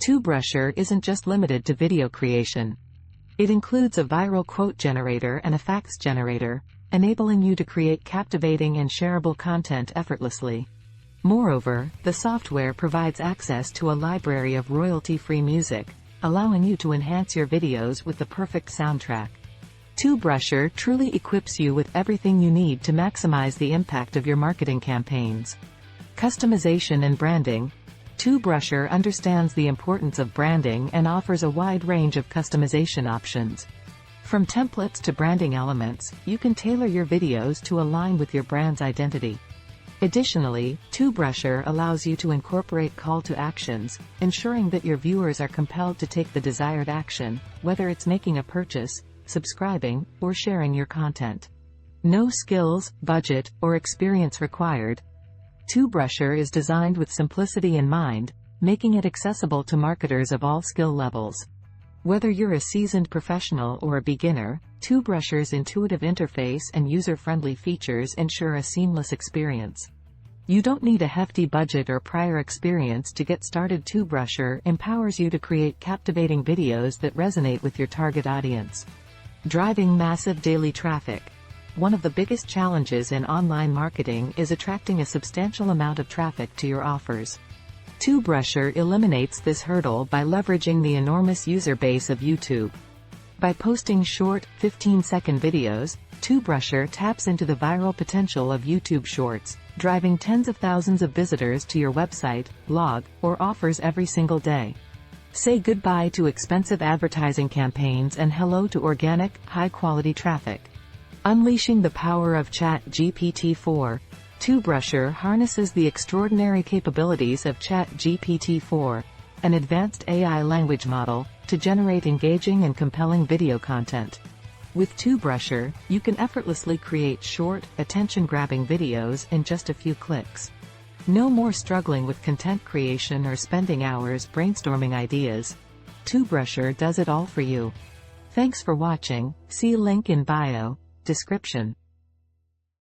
TubeRushr isn't just limited to video creation. It includes a viral quote generator and a facts generator, enabling you to create captivating and shareable content effortlessly. Moreover, the software provides access to a library of royalty-free music, allowing you to enhance your videos with the perfect soundtrack. TubeRushr truly equips you with everything you need to maximize the impact of your marketing campaigns. Customization and branding. TubeRushr understands the importance of branding and offers a wide range of customization options. From templates to branding elements, you can tailor your videos to align with your brand's identity. Additionally, TubeRushr allows you to incorporate call to actions, ensuring that your viewers are compelled to take the desired action, whether it's making a purchase, subscribing, or sharing your content. No skills, budget, or experience required. TubeRushr is designed with simplicity in mind, making it accessible to marketers of all skill levels. Whether you're a seasoned professional or a beginner, TubeRushr's intuitive interface and user-friendly features ensure a seamless experience. You don't need a hefty budget or prior experience to get started. TubeRushr empowers you to create captivating videos that resonate with your target audience. Driving massive daily traffic. One of the biggest challenges in online marketing is attracting a substantial amount of traffic to your offers. TubeRushr eliminates this hurdle by leveraging the enormous user base of YouTube. By posting short, 15-second videos, TubeRushr taps into the viral potential of YouTube Shorts, driving tens of thousands of visitors to your website, blog, or offers every single day. Say goodbye to expensive advertising campaigns and hello to organic, high-quality traffic. Unleashing the power of ChatGPT-4. TubeRushr harnesses the extraordinary capabilities of ChatGPT-4, an advanced AI language model, to generate engaging and compelling video content. With TubeRushr, you can effortlessly create short, attention-grabbing videos in just a few clicks. No more struggling with content creation or spending hours brainstorming ideas. TubeRushr does it all for you. Thanks for watching. See link in bio, description.